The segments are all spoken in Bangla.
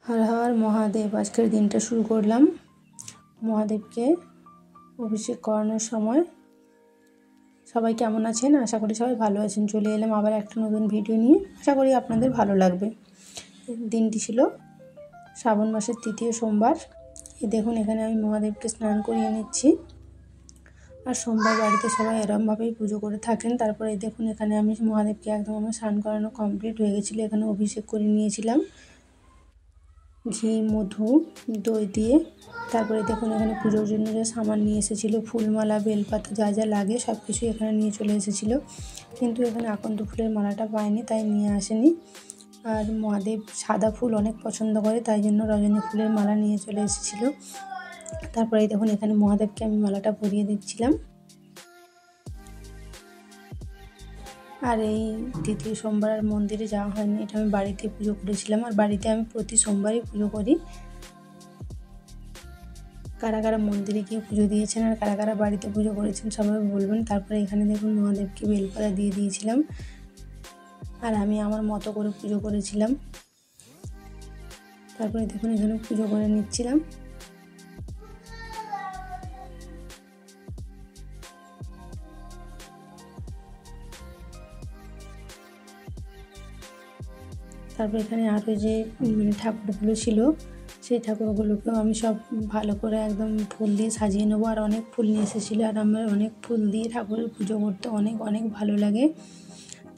হর হর মহাদেব। আজকের দিনটা শুরু করলাম মহাদেবকে অভিষেক করানোর সময়। সবাই কেমন আছেন? আশা করি সবাই ভালো আছেন। চলে এলাম আবার একটা নতুন ভিডিও নিয়ে, আশা করি আপনাদের ভালো লাগবে। দিনটি ছিল শ্রাবণ মাসের ৩য় সোমবার। এই দেখুন, এখানে আমি মহাদেবকে স্নান করিয়ে নিচ্ছি। আর সোমবার বাড়িতে সবাই এরমভাবেই পুজো করে থাকেন। তারপরে দেখুন, এখানে আমি মহাদেবকে একদম আমার স্নান করানো কমপ্লিট হয়ে গেছিলো। এখানে অভিষেক করে নিয়েছিলাম ঘি, মধু, দই দিয়ে। তারপরে দেখুন, এখানে পুজোর জন্য যা সামান নিয়ে এসেছিলো, ফুলমালা, বেলপাতা, যা যা লাগে সব কিছু এখানে নিয়ে চলে এসেছিলো। কিন্তু এখানে আকন্দ ফুলের মালাটা পাইনি, তাই নিয়ে আসেনি। আর মহাদেব সাদা ফুল অনেক পছন্দ করে, তাই জন্য রজনী ফুলের মালা নিয়ে চলে এসেছিলো। তারপরে দেখুন, এখানে মহাদেবকে আমি মালাটা পরিয়ে দিচ্ছিলাম। আর এই ৩য় সোমবার আর মন্দিরে যাওয়া হয়নি, এটা আমি বাড়িতে পুজো করেছিলাম। আর বাড়িতে আমি প্রতি সোমবারই পুজো করি। কারা কারা মন্দিরে গিয়ে পুজো দিয়েছেন আর কারা কারা বাড়িতে পুজো করেছেন সবাই বলবেন। তারপরে এখানে দেখুন, মহাদেবকে বেলপাতা দিয়ে দিয়েছিলাম। আর আমি আমার মতো করে পুজো করেছিলাম। তারপরে দেখুন, এখানে পুজো করে নিচ্ছিলাম। তারপর এখানে আরও যে ঠাকুরগুলো ছিল, সেই ঠাকুরগুলোকেও আমি সব ভালো করে একদম ফুল দিয়ে সাজিয়ে নেবো। আর অনেক ফুল নিয়ে এসেছিলো, আর আমার অনেক ফুল দিয়ে ঠাকুরের পুজো করতে অনেক অনেক ভালো লাগে।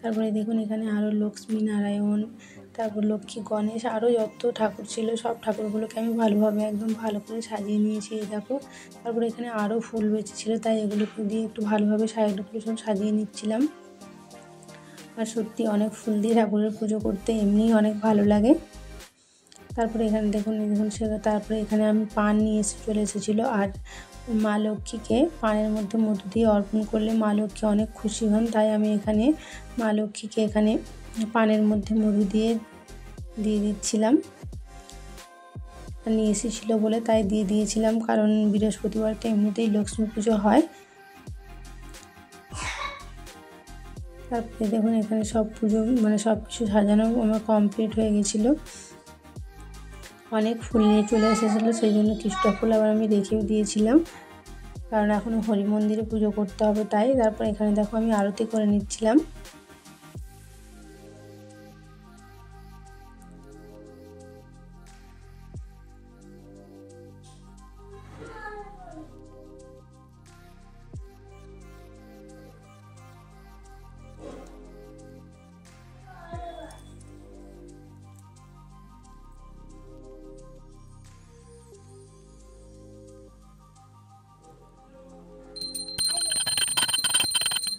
তারপরে দেখুন, এখানে আরও লক্ষ্মী নারায়ণ, তারপর লক্ষ্মী, গণেশ, আরও যত ঠাকুর ছিল সব ঠাকুরগুলোকে আমি ভালোভাবে একদম ভালো করে সাজিয়ে নিয়েছি। এই দেখো, তারপরে এখানে আরও ফুল বেঁচেছিলো, তাই এগুলোকে দিয়ে একটু ভালোভাবে সাইডগুলো সব সাজিয়ে নিচ্ছিলাম। আর সত্যি অনেক ফুল দিয়ে ঠাকুরের পুজো করতে এমনিই অনেক ভালো লাগে। তারপরে এখানে দেখুন তারপরে এখানে আমি পান নিয়ে চলে এসেছিলো। আর মা লক্ষ্মীকে পানের মধ্যে মধু দিয়ে অর্পণ করলে মা লক্ষ্মী অনেক খুশি হন, তাই আমি এখানে মা লক্ষ্মীকে এখানে পানের মধ্যে মধু দিয়ে দিচ্ছিলাম। নিয়ে এসেছিলো বলে তাই দিয়ে দিয়েছিলাম, কারণ বৃহস্পতিবারটা এমনিতেই লক্ষ্মী পুজো হয়। তারপরে দেখুন, এখানে সব পুজো সব কিছু সাজানো আমার কমপ্লিট হয়ে গেছিলো। অনেক ফুল নিয়ে চলে এসেছিলো, সেই জন্য কিছুটা ফুল আবার আমি রেখেও দিয়েছিলাম, কারণ এখনও হরি মন্দিরে পুজো করতে হবে তাই। তারপর এখানে দেখো, আমি আরতি করে নিচ্ছিলাম।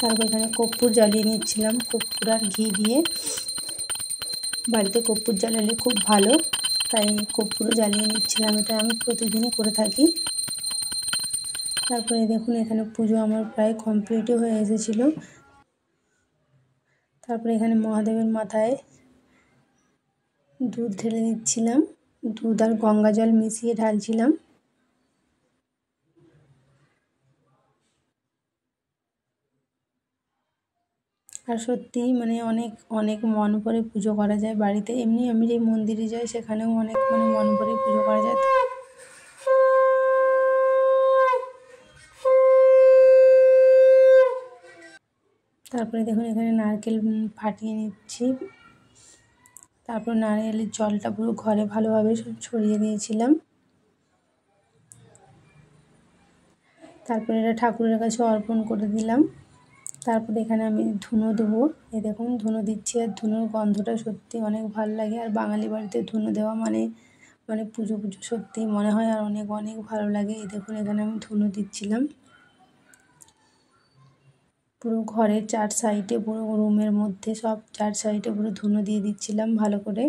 তারপর এখানে কর্পূর জ্বালিয়ে নিচ্ছিলাম, কর্পূর আর ঘি দিয়ে। বাড়িতে কর্পূর জ্বালালে খুব ভালো, তাই কর্পূরও জ্বালিয়ে নিচ্ছিলাম। এটা আমি প্রতিদিনই করে থাকি। তারপরে দেখুন, এখানে পুজো আমার প্রায় কমপ্লিটই হয়ে এসেছিলো। তারপরে এখানে মহাদেবের মাথায় দুধ ঢেলে দিচ্ছিলাম, দুধ আর গঙ্গা জল মিশিয়ে ঢালছিলাম। আর সত্যি অনেক অনেক মন করে পুজো করা যায় বাড়িতে। এমনি আমি যে মন্দিরে যাই সেখানেও অনেক মন করে পুজো করা যায়। তারপরে দেখুন, এখানে নারকেল ফাটিয়ে নিচ্ছি। তারপর নারকেলের জলটা পুরো ঘরে ভালোভাবে ছড়িয়ে দিয়েছিলাম। তারপরে এটা ঠাকুরের কাছে অর্পণ করে দিলাম। তারপরে এখানে আমি ধুনো দেবো। এই দেখুন, ধুনো দিচ্ছি। আর ধুনোর গন্ধটা সত্যি অনেক ভালো লাগে। আর বাঙালি বাড়িতে ধুনো দেওয়া মানে পুজো সত্যিই মনে হয় আর অনেক অনেক ভালো লাগে। এই দেখুন, এখানে আমি ধুনো দিচ্ছিলাম পুরো ঘরের 4 সাইডে, পুরো রুমের মধ্যে সব 4 সাইডে পুরো ধুনো দিয়ে দিচ্ছিলাম ভালো করে।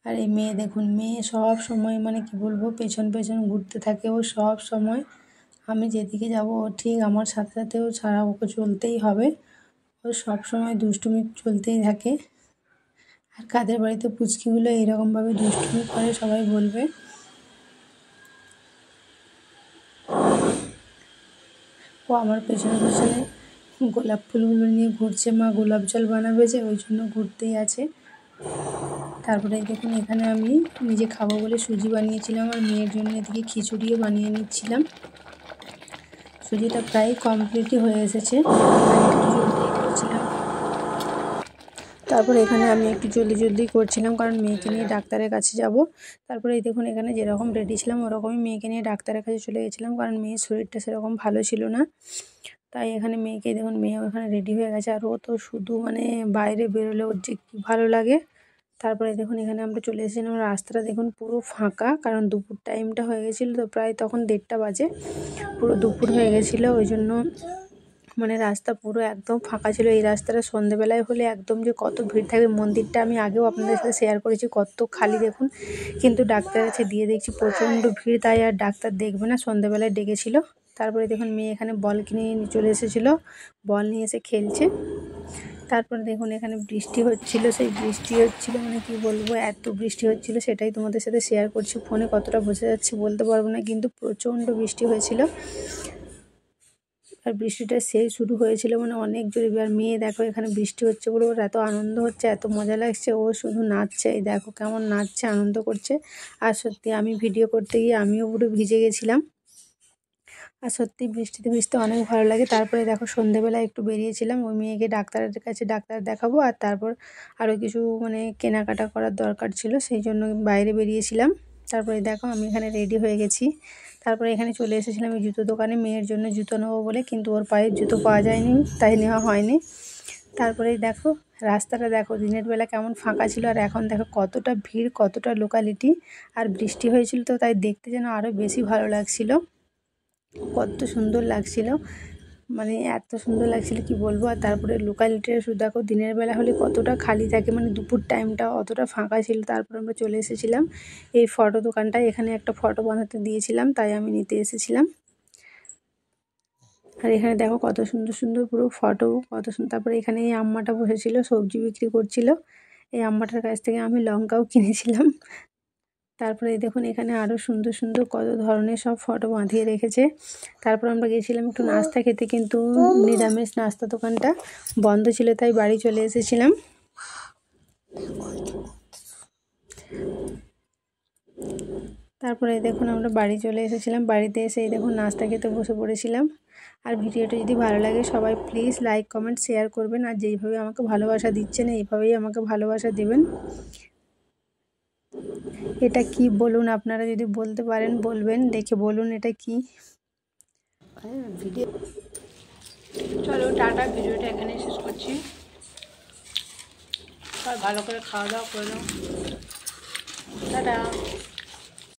আর এই মেয়ে দেখুন, মেয়ে সব সময় কি বলবো, পেছন পেছন ঘুরতে থাকে। ও সব সময় আমি যেদিকে যাব ও ঠিক আমার সাথে সাথে ও ছাড়া ওকে চলতেই হবে। ও সব সময় দুষ্টুমি চলতেই থাকে। আর কাদের বাড়িতে পুচকিগুলো এইরকমভাবে দুষ্টুমি করে সবাই বলবে। ও আমার পেছনে পেছনে গোলাপ ফুলগুলো নিয়ে ঘুরছে, মা গোলাপ জল বানাবে যে ওই জন্য ঘুরতেই আছে। তারপরে দেখুন এখানে আমি নিজে খাবো বলে সুজি বানিয়েছিলাম আর মেয়ের জন্য এদিকে খিচুড়িও বানিয়ে নিচ্ছিলাম। সুজিটা প্রায় কমপ্লিটই হয়ে এসেছে, করছিলাম। তারপরে এখানে আমি একটু জলদি করছিলাম কারণ মেয়েকে নিয়ে ডাক্তারের কাছে যাব। তারপরে এই দেখুন এখানে যেরকম রেডি ছিলাম ওরকমই মেয়েকে নিয়ে ডাক্তারের কাছে চলে গেছিলাম, কারণ মেয়ের শরীরটা সেরকম ভালো ছিল না। তাই এখানে মেয়েকে দেখুন, মেয়ে ওখানে রেডি হয়ে গেছে আর ও তো শুধু মানে বাইরে বেরোলে ওর যে কী ভালো লাগে। তারপরে দেখুন এখানে আমরা চলে এসেছিলাম, রাস্তাটা দেখুন পুরো ফাঁকা, কারণ দুপুর টাইমটা হয়ে গেছিলো তো, প্রায় তখন 1:30টা বাজে, পুরো দুপুর হয়ে গেছিলো, ওই জন্য মানে রাস্তা পুরো একদম ফাঁকা ছিল। এই রাস্তাটা সন্ধেবেলায় হলে একদম যে কত ভিড় থাকে, মন্দিরটা আমি আগেও আপনাদের সাথে শেয়ার করেছি কত খালি দেখুন, কিন্তু ডাক্তার কাছে দিয়ে দেখছি প্রচণ্ড ভিড়, তাই আর ডাক্তার দেখবে না, সন্ধেবেলায় ডেকেছিল। তারপরে দেখুন মেয়ে এখানে বল কিনে চলে এসেছিলো, বল নিয়ে এসে খেলছে। তারপরে দেখুন এখানে বৃষ্টি হচ্ছিল, সেই বৃষ্টি হচ্ছিল মানে কি বলবো, এত বৃষ্টি হচ্ছিল সেটাই তোমাদের সাথে শেয়ার করছি। ফোনে কতটা বোঝা যাচ্ছে বলতে পারবো না, কিন্তু প্রচণ্ড বৃষ্টি হয়েছিল। আর বৃষ্টিটা সেই শুরু হয়েছিল মানে অনেক জোরে। আর মেয়ে দেখো এখানে বৃষ্টি হচ্ছে বলে ওর এত আনন্দ হচ্ছে, এত মজা লাগছে, ও শুধু নাচছে, এই দেখো কেমন নাচছে, আনন্দ করছে। আর সত্যি আমি ভিডিও করতে গিয়ে আমিও পুরো ভিজে গেছিলাম। আর সত্যি বৃষ্টিতে ভিজতে অনেক ভালো লাগে। তারপরে দেখো সন্ধেবেলায় একটু বেরিয়েছিলাম ওই মেয়েকে ডাক্তারের কাছে ডাক্তার দেখাবো, আর তারপর আরও কিছু মানে কেনাকাটা করার দরকার ছিল, সেই জন্য বাইরে বেরিয়েছিলাম। তারপরে দেখো আমি এখানে রেডি হয়ে গেছি। তারপরে এখানে চলে এসেছিলাম এই জুতো দোকানে মেয়ের জন্য জুতো নেবো বলে, কিন্তু ওর পায়ের জুতো পাওয়া যায়নি, তাই নেওয়া হয়নি। তারপরেই দেখো রাস্তাটা দেখো দিনের বেলা কেমন ফাঁকা ছিল, আর এখন দেখো কতটা ভিড়, কতটা লোকালিটি। আর বৃষ্টি হয়েছিল তো তাই দেখতে যেন আরও বেশি ভালো লাগছিল, কত সুন্দর লাগছিল, মানে এত সুন্দর লাগছিল কি বলবো। আর তারপরে লোকালিটিটা শুধু দেখো দিনের বেলা হলে কতটা খালি থাকে, মানে দুপুর টাইমটা অতটা ফাঁকা ছিল। তারপর আমরা চলে এসেছিলাম এই ফটো দোকানটায়, এখানে একটা ফটো বানাতে দিয়েছিলাম তাই আমি নিতে এসেছিলাম। আর এখানে দেখো কত সুন্দর সুন্দর পুরো ফটো, কত সুন্দর। তারপরে এখানে এই আম্মাটা বসেছিল সবজি বিক্রি করছিল, এই আম্মাটার কাছ থেকে আমি লঙ্কাও কিনেছিলাম। তারপরে দেখুন এখানে আরও সুন্দর সুন্দর কত ধরনের সব ফটো বাঁধিয়ে রেখেছে। তারপর আমরা গেছিলাম একটু নাস্তা খেতে, কিন্তু নিরামিষ নাস্তা দোকানটা বন্ধ ছিল, তাই বাড়ি চলে এসেছিলাম। তারপরে দেখুন আমরা বাড়ি চলে এসেছিলাম, বাড়িতে এসে এই দেখুন নাস্তা খেতে বসে পড়েছিলাম। আর ভিডিওটা যদি ভালো লাগে সবাই প্লিজ লাইক কমেন্ট শেয়ার করবেন, আর যেইভাবে আমাকে ভালোবাসা দিচ্ছেন এইভাবেই আমাকে ভালোবাসা দেবেন। এটা কি বলুন, আপনারা যদি বলতে পারেন বলবেন, দেখে বলুন এটা কি ভিডিও। চলো টাটা, ভিডিওটা এখানেই শেষ করছি। আর ভালো করে খাওয়া দাওয়া করে নাও, টাটা।